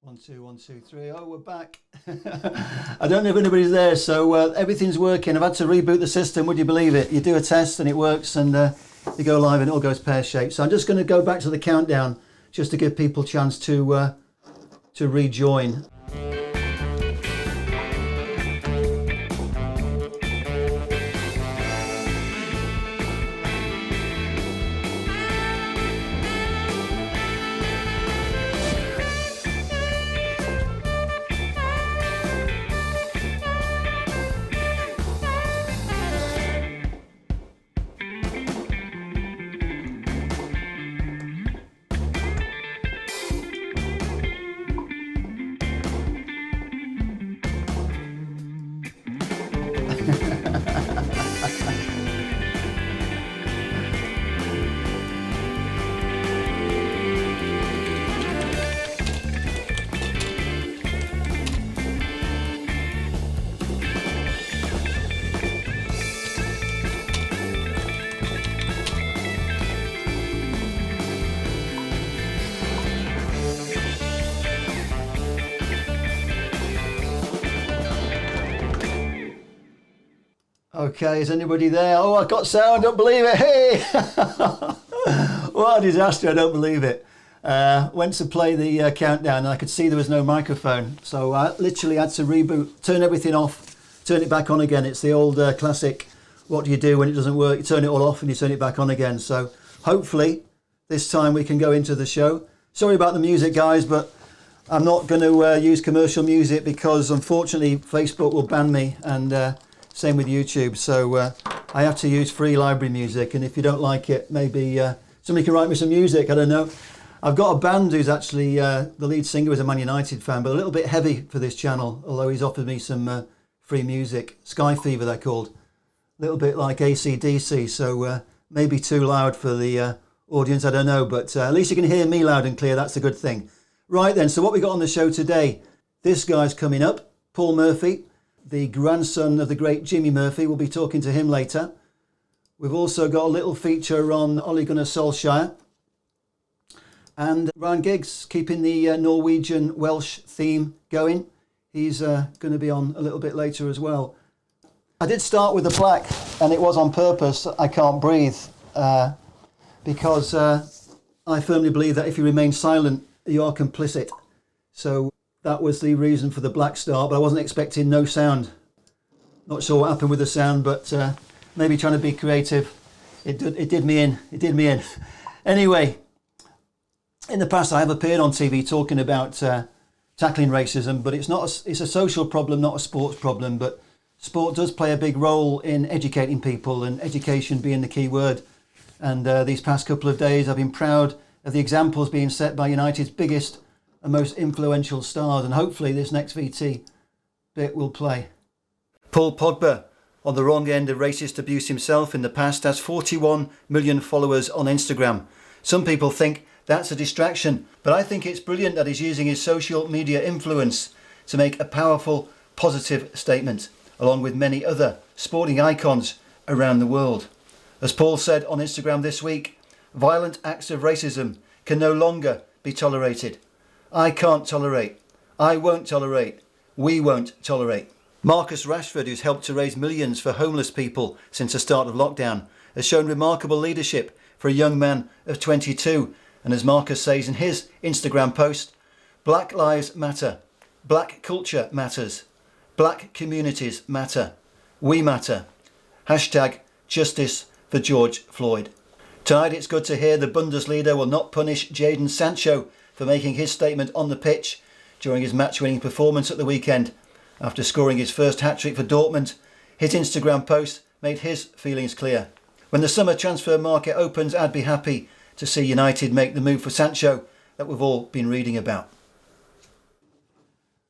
1, 2, 1, 2, 3. Oh, we're back. I don't know if anybody's there, so everything's working. I've had to reboot the system. Would you believe it? You do a test and it works, and you go live and it all goes pear-shaped. So I'm just going to go back to the countdown just to give people a chance to rejoin. Okay, is anybody there? Oh, I got sound, don't believe it. Hey! What a disaster, I don't believe it. Went to play the countdown and I could see there was no microphone. So I literally had to reboot, turn everything off, turn it back on again. It's the old classic, what do you do when it doesn't work? You turn it all off and you turn it back on again. So hopefully this time we can go into the show. Sorry about the music, guys, but I'm not going to use commercial music because unfortunately Facebook will ban me, and same with YouTube, so I have to use free library music, and if you don't like it, maybe somebody can write me some music, I don't know. I've got a band who's actually, the lead singer is a Man United fan, but a little bit heavy for this channel, although he's offered me some free music. Sky Fever, they're called. A little bit like AC/DC, so maybe too loud for the audience, I don't know, but at least you can hear me loud and clear, that's a good thing. Right then, so what we got on the show today, this guy's coming up, Paul Murphy, the grandson of the great Jimmy Murphy. We'll be talking to him later. We've also got a little feature on Ole Gunnar Solskjaer and Ryan Giggs, keeping the Norwegian Welsh theme going. He's going to be on a little bit later as well. I did start with the plaque, and it was on purpose. I can't breathe because I firmly believe that if you remain silent, you are complicit. So that was the reason for the black start, but I wasn't expecting no sound. Not sure what happened with the sound, but maybe trying to be creative. It did me in. Anyway, in the past I have appeared on TV talking about tackling racism, but it's a social problem, not a sports problem. But sport does play a big role in educating people, and education being the key word. And these past couple of days I've been proud of the examples being set by United's biggest and most influential stars, and hopefully this next VT bit will play. Paul Pogba, on the wrong end of racist abuse himself in the past, has 41 million followers on Instagram. Some people think that's a distraction, but I think it's brilliant that he's using his social media influence to make a powerful, positive statement, along with many other sporting icons around the world. As Paul said on Instagram this week, violent acts of racism can no longer be tolerated. I can't tolerate. I won't tolerate. We won't tolerate. Marcus Rashford, who's helped to raise millions for homeless people since the start of lockdown, has shown remarkable leadership for a young man of 22. And as Marcus says in his Instagram post, Black lives matter. Black culture matters. Black communities matter. We matter. Hashtag justice for George Floyd. Tonight it's good to hear the Bundesliga will not punish Jaden Sancho for making his statement on the pitch during his match-winning performance at the weekend. After scoring his first hat-trick for Dortmund, his Instagram post made his feelings clear. When the summer transfer market opens, I'd be happy to see United make the move for Sancho that we've all been reading about.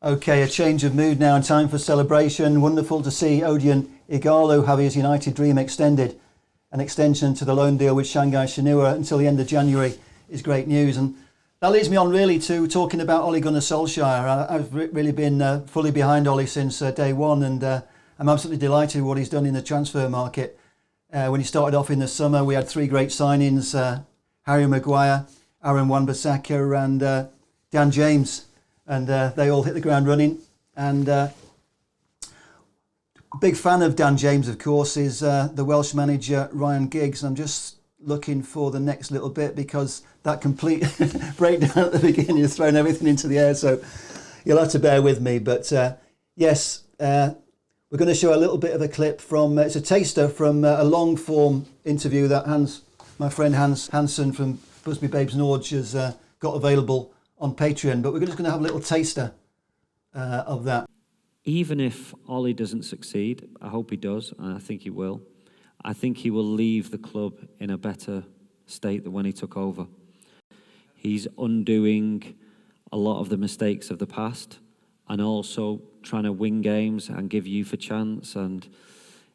Okay, a change of mood now and time for celebration. Wonderful to see Odion Ighalo have his United dream extended. An extension to the loan deal with Shanghai Shenhua until the end of January is great news. And that leads me on really to talking about Ole Gunnar Solskjaer. I've really been fully behind Ole since day one, and I'm absolutely delighted with what he's done in the transfer market. When he started off in the summer, we had three great signings, Harry Maguire, Aaron Wan-Bissaka and Dan James. and they all hit the ground running. And big fan of Dan James, of course, is the Welsh manager Ryan Giggs. I'm just looking for the next little bit because that complete breakdown at the beginning has thrown everything into the air, so you'll have to bear with me. But yes, we're going to show a little bit of a clip from, it's a taster from a long form interview that my friend Hans Hansen from Busby Babes Norge has got available on Patreon, but we're just going to have a little taster of that. Even if Ole doesn't succeed, I hope he does, and I think he will. I think he will leave the club in a better state than when he took over. He's undoing a lot of the mistakes of the past and also trying to win games and give youth a chance, and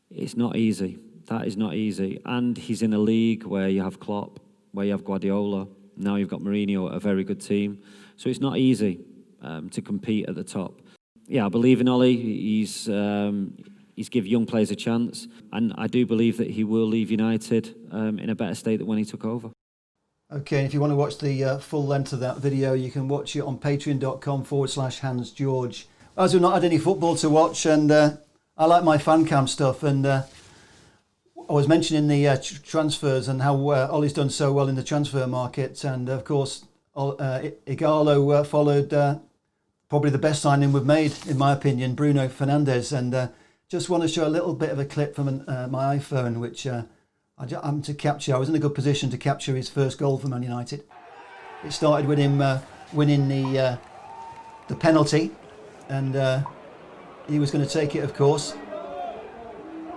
it's not easy. That is not easy. And he's in a league where you have Klopp, where you have Guardiola, now you've got Mourinho, a very good team. So it's not easy to compete at the top. Yeah, I believe in Ole. He's give young players a chance, and I do believe that he will leave United in a better state than when he took over. Okay, and if you want to watch the full length of that video, you can watch it on patreon.com/HansGeorge. As we've not had any football to watch, and I like my fan cam stuff, and I was mentioning the transfers and how Ole's done so well in the transfer market, and of course Igalo followed probably the best signing we've made, in my opinion, Bruno Fernandes, and just want to show a little bit of a clip from my iPhone, which I'm to capture. I was in a good position to capture his first goal for Man United. It started with him winning the penalty, and he was going to take it, of course.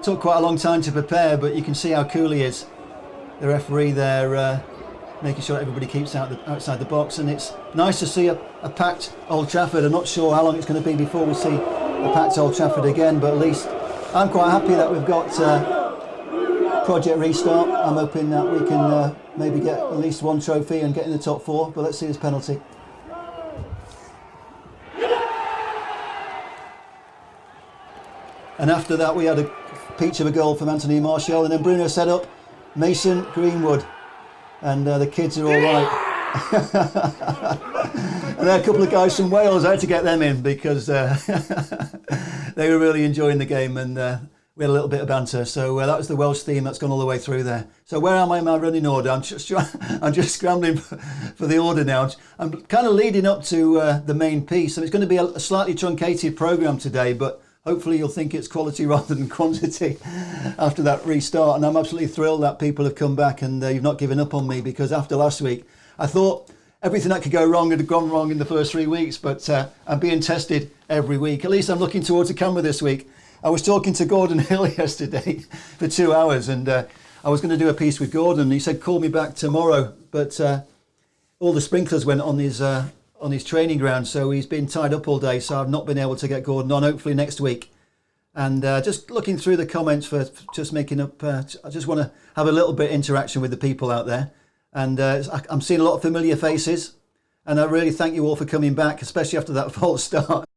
Took quite a long time to prepare, but you can see how cool he is. The referee there making sure everybody keeps outside the box, and it's nice to see a packed Old Trafford. I'm not sure how long it's going to be before we see a packed Old Trafford again, but at least I'm quite happy that we've got Project Restart. I'm hoping that we can maybe get at least one trophy and get in the top four, but let's see this penalty. And after that we had a peach of a goal from Anthony Martial, and then Bruno set up Mason Greenwood, and the kids are all right. And there are a couple of guys from Wales. I had to get them in because they were really enjoying the game, and we had a little bit of banter. So that was the Welsh theme that's gone all the way through there. So where am I in my running order? I'm just scrambling for the order now. I'm kind of leading up to the main piece, and it's going to be a slightly truncated programme today, but hopefully you'll think it's quality rather than quantity after that restart. And I'm absolutely thrilled that people have come back and you've not given up on me, because after last week, I thought everything that could go wrong had gone wrong in the first 3 weeks, but I'm being tested every week. At least I'm looking towards the camera this week. I was talking to Gordon Hill yesterday for 2 hours, and I was going to do a piece with Gordon. He said, call me back tomorrow, but all the sprinklers went on his training ground, so he's been tied up all day, so I've not been able to get Gordon on. Hopefully next week. And just looking through the comments for just making up, I just want to have a little bit of interaction with the people out there, and I'm seeing a lot of familiar faces, and I really thank you all for coming back, especially after that false start.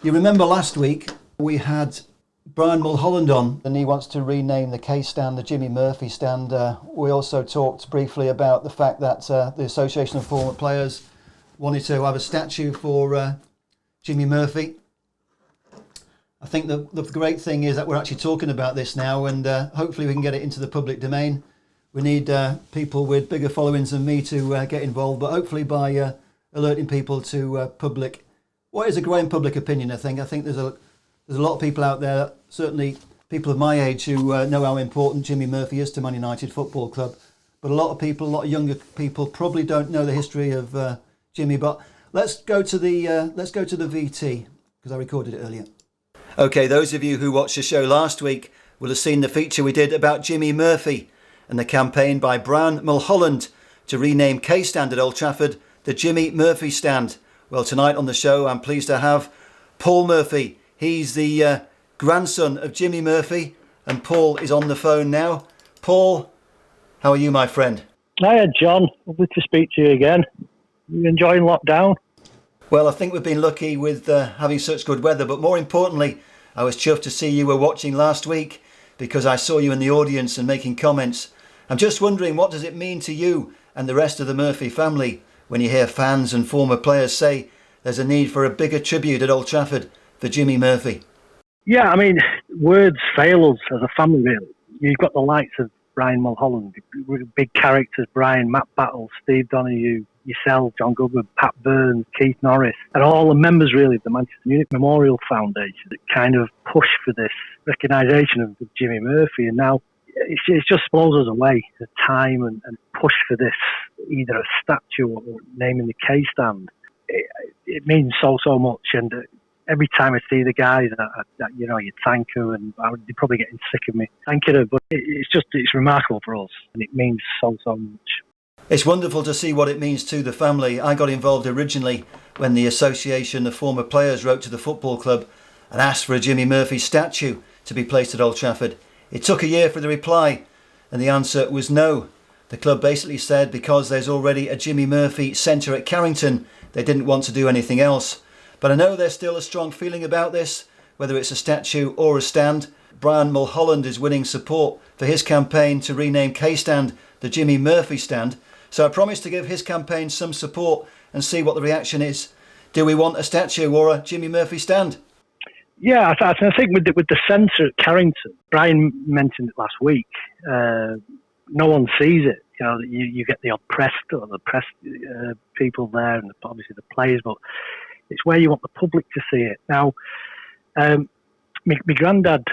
You remember last week we had Brian Mulholland on, and he wants to rename the K stand the Jimmy Murphy stand. We also talked briefly about the fact that the Association of Former Players wanted to have a statue for Jimmy Murphy. I think the great thing is that we're actually talking about this now, and hopefully we can get it into the public domain. We need people with bigger followings than me to get involved, but hopefully by alerting people to what is a growing public opinion. I think there's a lot of people out there, certainly people of my age, who know how important Jimmy Murphy is to Man United Football Club, but a lot of younger people probably don't know the history of Jimmy. But let's go to the VT, because I recorded it earlier. Okay, those of you who watched the show last week will have seen the feature we did about Jimmy Murphy and the campaign by Brian Mulholland to rename K Stand at Old Trafford the Jimmy Murphy Stand. Well, tonight on the show I'm pleased to have Paul Murphy. He's the grandson of Jimmy Murphy, and Paul is on the phone now. Paul, how are you, my friend? Hiya, John. Lovely to speak to you again. You enjoying lockdown? Well, I think we've been lucky with having such good weather, but more importantly, I was chuffed to see you were watching last week, because I saw you in the audience and making comments. I'm just wondering, what does it mean to you and the rest of the Murphy family when you hear fans and former players say there's a need for a bigger tribute at Old Trafford for Jimmy Murphy. Yeah, I mean, words fail us as a family, really. You've got the likes of Brian Mulholland, big characters, Brian, Matt Battle, Steve Donoghue, yourself, John Gubba, Pat Burns, Keith Norris, and all the members, really, of the Manchester Munich Memorial Foundation that kind of push for this recognisation of Jimmy Murphy. And now it just blows us away, the time and push for this, either a statue or naming the K stand. It means so much. And every time I see the guys, you thank her, and they're probably getting sick of me thanking her, but it's remarkable for us, and it means so much. It's wonderful to see what it means to the family. I got involved originally when the Association of Former Players wrote to the football club and asked for a Jimmy Murphy statue to be placed at Old Trafford. It took a year for the reply, and the answer was no. The club basically said because there's already a Jimmy Murphy centre at Carrington, they didn't want to do anything else. But I know there's still a strong feeling about this, whether it's a statue or a stand. Brian Mulholland is winning support for his campaign to rename K-Stand the Jimmy Murphy Stand. So I promised to give his campaign some support and see what the reaction is. Do we want a statue or a Jimmy Murphy stand? Yeah, I think with the centre at Carrington, Brian mentioned it last week. No one sees it. You get the odd press or the press people there, and obviously the players, but it's where you want the public to see it. Now, my granddad,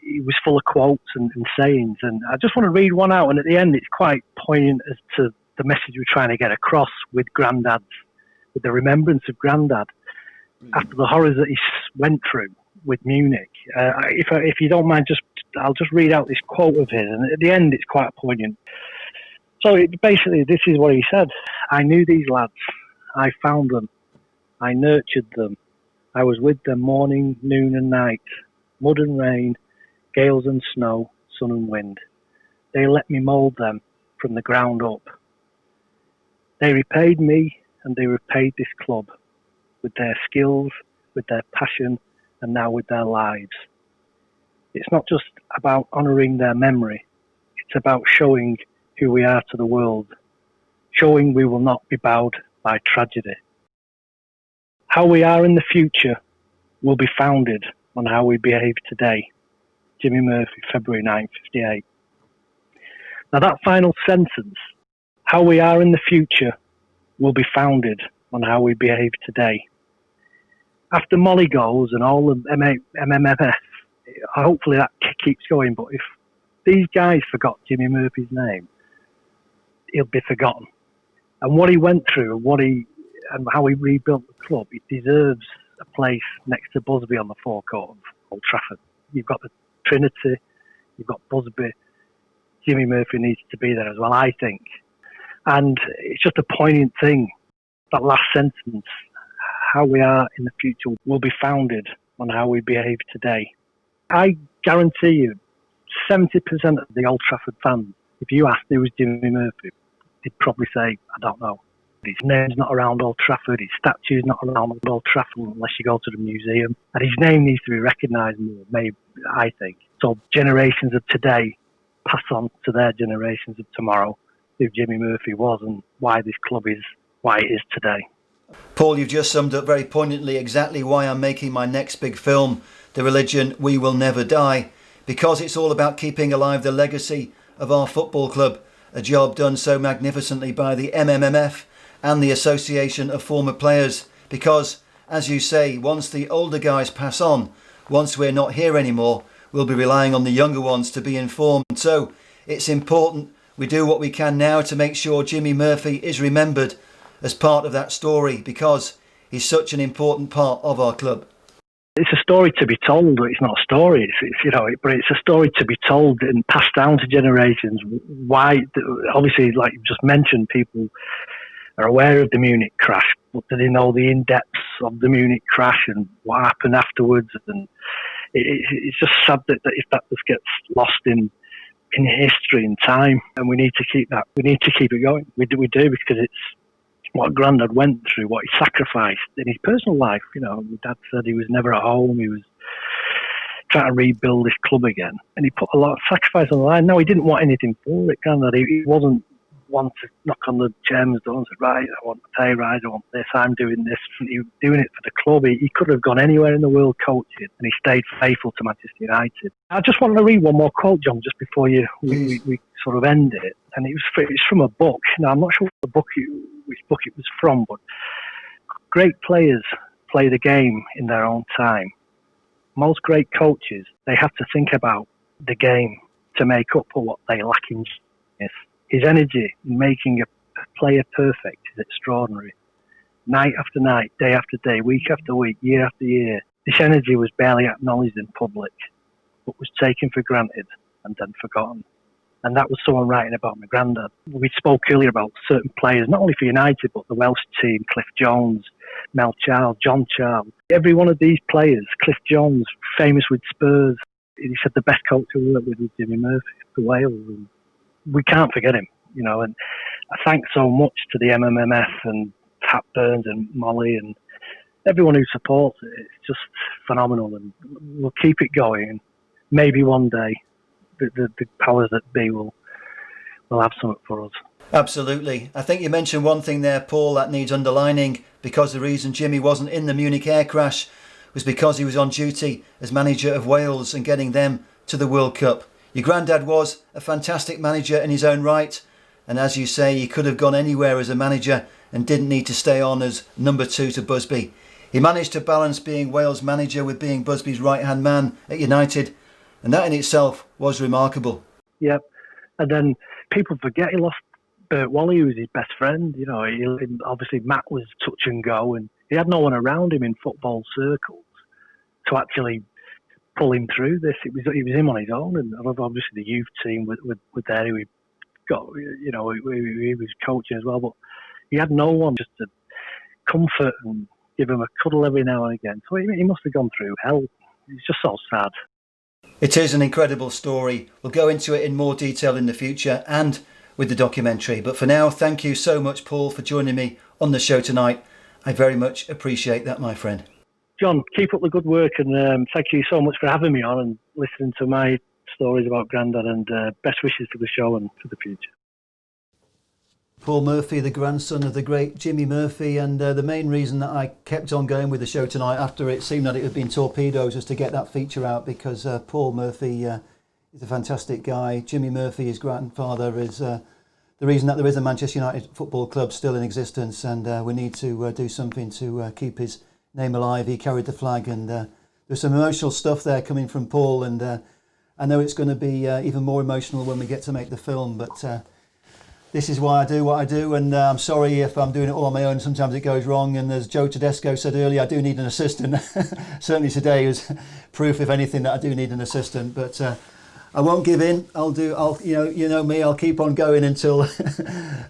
he was full of quotes and sayings, and I just want to read one out, and at the end it's quite poignant as to the message we're trying to get across with granddad, with the remembrance of granddad after the horrors that he went through with Munich. If you don't mind, I'll just read out this quote of his, and at the end it's quite poignant. So basically this is what he said: "I knew these lads, I found them, I nurtured them, I was with them morning, noon and night, mud and rain, gales and snow, sun and wind. They let me mould them from the ground up. They repaid me and they repaid this club with their skills, with their passion, and now with their lives. It's not just about honouring their memory, it's about showing who we are to the world, showing we will not be bowed by tragedy. How we are in the future will be founded on how we behave today." Jimmy Murphy, February 9, 58. Now that final sentence, "how we are in the future will be founded on how we behave today." After Molly goes and all the MMFF, hopefully that keeps going, but if these guys forgot Jimmy Murphy's name, he'll be forgotten. And what he went through and how he rebuilt the club, it deserves a place next to Busby on the forecourt of Old Trafford. You've got the Trinity, you've got Busby. Jimmy Murphy needs to be there as well, I think. And it's just a poignant thing, that last sentence: how we are in the future will be founded on how we behave today. I guarantee you, 70% of the Old Trafford fans, if you asked who was Jimmy Murphy, they'd probably say, "I don't know." His name's not around Old Trafford, his statue's not around Old Trafford unless you go to the museum. And his name needs to be recognised more, maybe, I think. So generations of today pass on to their generations of tomorrow who Jimmy Murphy was and why this club is why it is today. Paul, you've just summed up very poignantly exactly why I'm making my next big film, The Religion We Will Never Die, because it's all about keeping alive the legacy of our football club, a job done so magnificently by the MMMF and the Association of Former Players, because, as you say, once the older guys pass on, once we're not here anymore, we'll be relying on the younger ones to be informed. So it's important we do what we can now to make sure Jimmy Murphy is remembered as part of that story, because he's such an important part of our club. It's a story to be told, but it's not a story. But it's a story to be told and passed down to generations. Why? Obviously, like you just mentioned, people are aware of the Munich crash, but do they know the in-depths of the Munich crash and what happened afterwards? And it's just sad that if that just gets lost in history and time, and we need to keep that. We need to keep it going. We do because it's what Grandad went through, what he sacrificed in his personal life. My dad said he was never at home. He was trying to rebuild this club again, and he put a lot of sacrifice on the line. No, he didn't want anything for it, Grandad. He wasn't want to knock on the chairman's door and say, right, I want a pay rise, I want this, I'm doing this. He was doing it for the club. He could have gone anywhere in the world coaching, and he stayed faithful to Manchester United. I just want to read one more quote, John, just before we sort of end it. And it's from a book. Now, I'm not sure which book it was from, but great players play the game in their own time. Most great coaches, they have to think about the game to make up for what they lack in genius. His energy in making a player perfect is extraordinary. Night after night, day after day, week after week, year after year, this energy was barely acknowledged in public, but was taken for granted and then forgotten. And that was someone writing about my granddad. We spoke earlier about certain players, not only for United, but the Welsh team, Cliff Jones, Mel Charles, John Charles. Every one of these players, Cliff Jones, famous with Spurs, he said the best coach to work with was Jimmy Murphy for Wales. And we can't forget him, you know. And I thank so much to the MMMF and Pat Burns and Molly and everyone who supports it. It's just phenomenal, and we'll keep it going. And maybe one day the powers that be will have something for us. Absolutely. I think you mentioned one thing there, Paul, that needs underlining, because the reason Jimmy wasn't in the Munich air crash was because he was on duty as manager of Wales and getting them to the World Cup. Your granddad was a fantastic manager in his own right, and as you say, he could have gone anywhere as a manager and didn't need to stay on as number 2 to Busby. He managed to balance being Wales manager with being Busby's right-hand man at United, and that in itself was remarkable. Yep. And then people forget he lost Bert Wally, who was his best friend. You know, obviously Matt was touch and go, and he had no one around him in football circles to actually pull him through this. It was him on his own, and obviously the youth team were there. Who he got, you know, he was coaching as well, but he had no one just to comfort and give him a cuddle every now and again. So he must have gone through hell. It's just so sad. It is an incredible story. We'll go into it in more detail in the future and with the documentary. But for now, thank you so much, Paul, for joining me on the show tonight. I very much appreciate that, my friend. John, keep up the good work, and thank you so much for having me on and listening to my stories about Grandad, and best wishes for the show and for the future. Paul Murphy, the grandson of the great Jimmy Murphy, and the main reason that I kept on going with the show tonight after it seemed that it had been torpedoes was to get that feature out, because Paul Murphy is a fantastic guy. Jimmy Murphy, his grandfather, is the reason that there is a Manchester United Football Club still in existence, and we need to do something to keep his name alive. He carried the flag, and there's some emotional stuff there coming from Paul, and I know it's going to be even more emotional when we get to make the film, but this is why I do what I do, and I'm sorry if I'm doing it all on my own. Sometimes it goes wrong, and as Joe Tedesco said earlier, I do need an assistant. Certainly today is proof, if anything, that I do need an assistant, but I won't give in. You know me, I'll keep on going until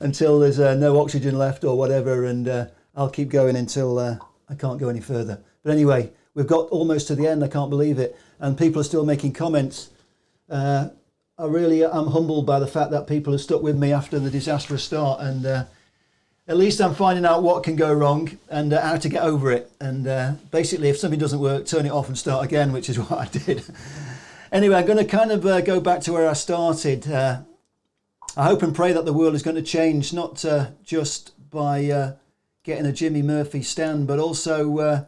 until there's no oxygen left or whatever, and I'll keep going until I can't go any further. But anyway, we've got almost to the end. I can't believe it, and people are still making comments. I really am humbled by the fact that people have stuck with me after the disastrous start, and at least I'm finding out what can go wrong and how to get over it. And basically, if something doesn't work, turn it off and start again, which is what I did. Anyway, I'm going to kind of go back to where I started. I hope and pray that the world is going to change, not just by getting a Jimmy Murphy stand, but also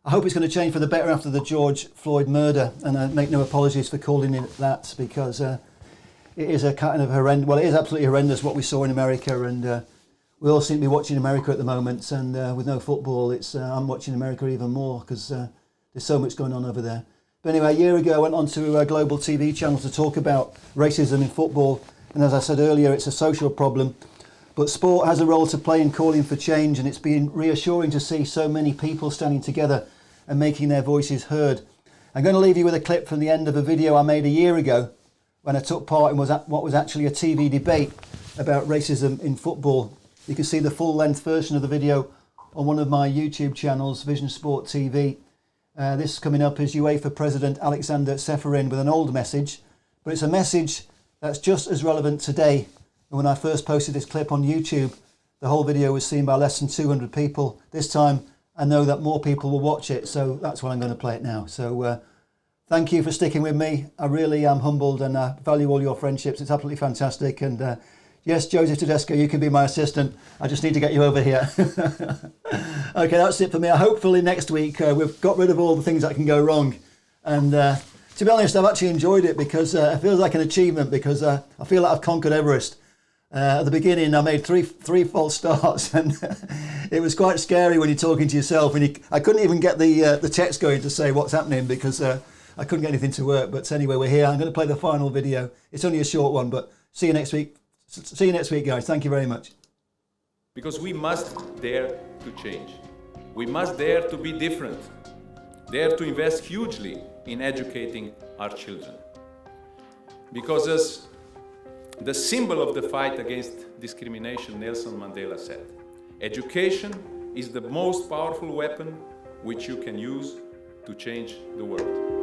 I hope it's going to change for the better after the George Floyd murder. And I make no apologies for calling it that, because it is a kind of horrendous, well, it is absolutely horrendous what we saw in America, and we all seem to be watching America at the moment, and with no football, I'm watching America even more, because there's so much going on over there. But anyway, a year ago I went on to a global TV channel to talk about racism in football, and as I said earlier, it's a social problem. But sport has a role to play in calling for change, and it's been reassuring to see so many people standing together and making their voices heard. I'm going to leave you with a clip from the end of a video I made a year ago when I took part in what was actually a TV debate about racism in football. You can see the full-length version of the video on one of my YouTube channels, Vision Sport TV. This coming up is UEFA President Alexander Ceferin with an old message, but it's a message that's just as relevant today. And when I first posted this clip on YouTube, the whole video was seen by less than 200 people. This time, I know that more people will watch it, so that's why I'm going to play it now. So thank you for sticking with me. I really am humbled, and I value all your friendships. It's absolutely fantastic, and Yes, Joseph Tedesco, you can be my assistant. I just need to get you over here. Okay, that's it for me. Hopefully next week we've got rid of all the things that can go wrong. And to be honest, I've actually enjoyed it because it feels like an achievement, because I feel like I've conquered Everest. At the beginning, I made three false starts, and it was quite scary when you're talking to yourself. And I couldn't even get the text going to say what's happening, because I couldn't get anything to work. But anyway, we're here. I'm going to play the final video. It's only a short one, but see you next week. See you next week, guys. Thank you very much. Because we must dare to change. We must dare to be different. Dare to invest hugely in educating our children. Because as the symbol of the fight against discrimination, Nelson Mandela said, education is the most powerful weapon which you can use to change the world.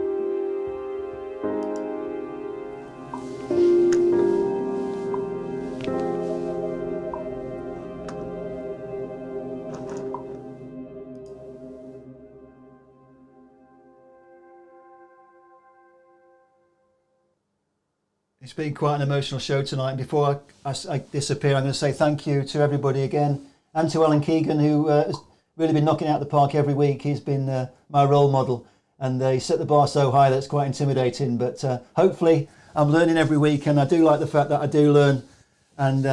It's been quite an emotional show tonight. And before I disappear, I'm going to say thank you to everybody again, and to Alan Keegan, who has really been knocking it out the park every week. He's been my role model, and he set the bar so high that it's quite intimidating. But hopefully I'm learning every week, and I do like the fact that I do learn, and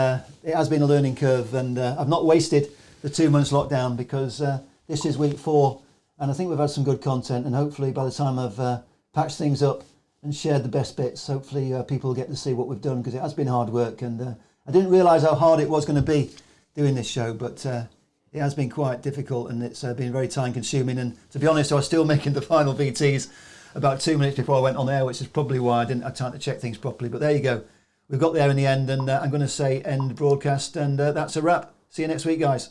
it has been a learning curve, and I've not wasted the 2 months lockdown, because this is week 4, and I think we've had some good content, and hopefully by the time I've patched things up and shared the best bits, hopefully people will get to see what we've done, because it has been hard work, and I didn't realise how hard it was going to be doing this show, but it has been quite difficult, and it's been very time consuming, and to be honest, I was still making the final VTs about 2 minutes before I went on air, which is probably why I didn't have time to check things properly, but there you go. We've got there in the end, and I'm going to say end broadcast, and that's a wrap. See you next week, guys.